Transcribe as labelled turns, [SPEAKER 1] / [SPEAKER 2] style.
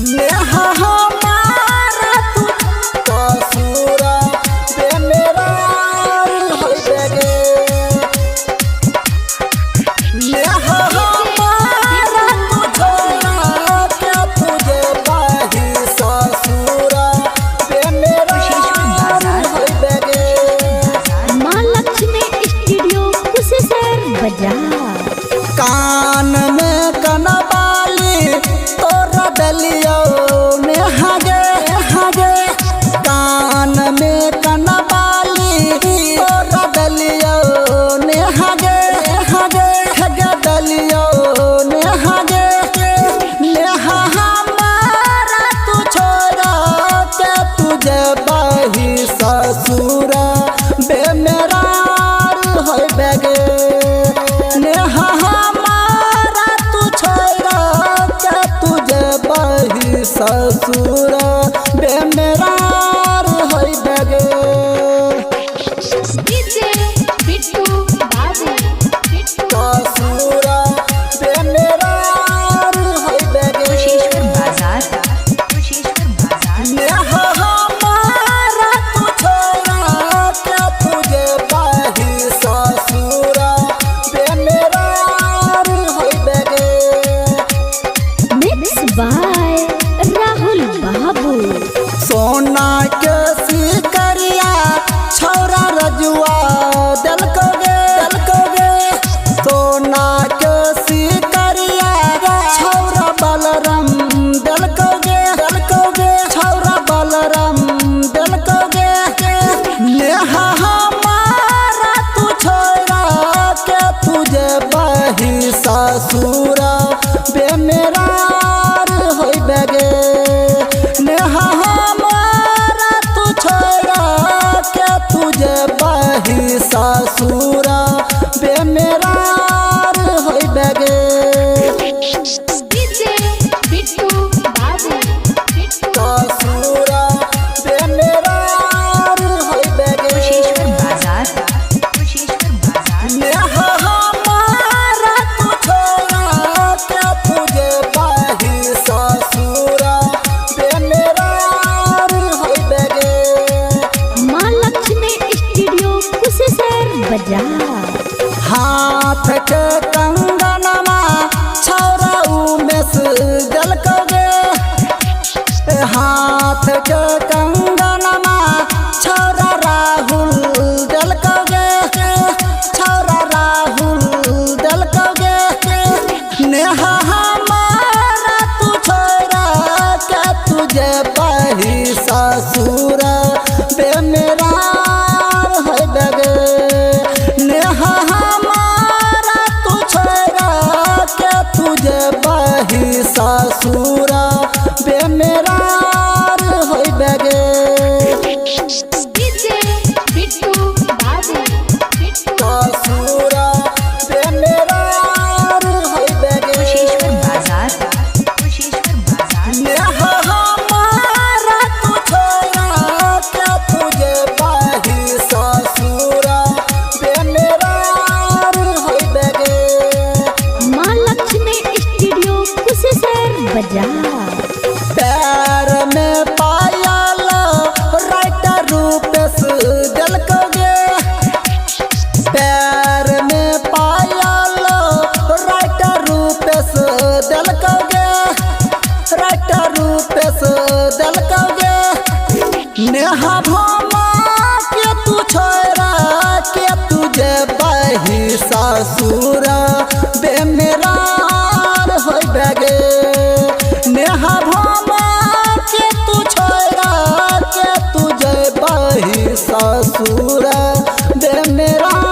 [SPEAKER 1] नेहा हमारा तू ससुरा बेमेरार होई बेगे नेहा हमारा तू छोड़ा के तुझे बाही ससुरा बेमेरार होई बेगे
[SPEAKER 2] मां लक्ष्मी स्टूडियो कुशेश्वर बाजार।
[SPEAKER 1] कान में कनबाली तोरा डलियो नेहा गे कान में कनबाली तोरा डलियो नेहा गे डलियो नेहा नेहा हमारा तू छोड़ा के तुझे बाही ससुरा बेमेरार होई बेगे नेहा हमारा तू छोड़ा के तुझे बाही ससुरा बेमेरार होई बेगे
[SPEAKER 2] डीजे बिट्टू बाबू
[SPEAKER 1] ससुरा बेमेरार होई बेगे
[SPEAKER 2] कुशेश्वर बाजार
[SPEAKER 1] नेहा हमारा तू छोड़ा के तुझे बाही ससुरा बेमेरार होई बेगे
[SPEAKER 2] मिक्स बाय राहुल बाबू।
[SPEAKER 1] सोना के सिकरिया छौरा रजुआ दलकोगे सोना के सिकरिया छौरा बलराम दलकोगे छौरा बलराम दलकोगे नेहा हमारा तू छोड़ा के तुझे बाही ससुरा बेमेरार होई बेगे नेहा हमारा तू छोड़ा के तुझे बाही ससुरा बेमेरार होई बेगे
[SPEAKER 2] डीजे बिट्टू बाबू
[SPEAKER 1] ससुरा बेमेरार होई बेगे
[SPEAKER 2] कुशेश्वर बाजार
[SPEAKER 1] नेहा हमारा तू छोड़ा के तुझे बाही ससुरा बेमेरार होई बेगे
[SPEAKER 2] मां लक्ष्मी स्टूडियो कुशेश्वर बाजार।
[SPEAKER 1] हाथ के कंगनमा छौरा उमेश दलकोगे हाथ के कंगनमा छौरा राहुल दलकोगे छौरा राहुल दलकोगे नेहा हमारा तू छोड़ा के तुझे बाही ससुरा बेमेरार होई बेगे नेहा हमारा तू छोड़ा के तुझे बाही ससुरा बेमेरार होई बेगे
[SPEAKER 2] डीजे बिट्टू बाबू
[SPEAKER 1] ससुरा बेमेरार होई बेगे
[SPEAKER 2] कुशेश्वर बाजार
[SPEAKER 1] नेहा हमारा तू छोड़ा के तुझे बाही ससुरा बेमेरार होई बेगे
[SPEAKER 2] मां लक्ष्मी स्टूडियो कुशेश्वर बाजार।
[SPEAKER 1] पैर में पायल राइटर रूपेश दलकोगे पैर में पायल राइटर रूपेश दलकोगे नेहा भमा के तू छोड़ा के तुझे बाही ससुरा बेमेरार होई बेगे नेहा भमा के तू छोड़ा के तुझे बाही ससुरा बेमेरार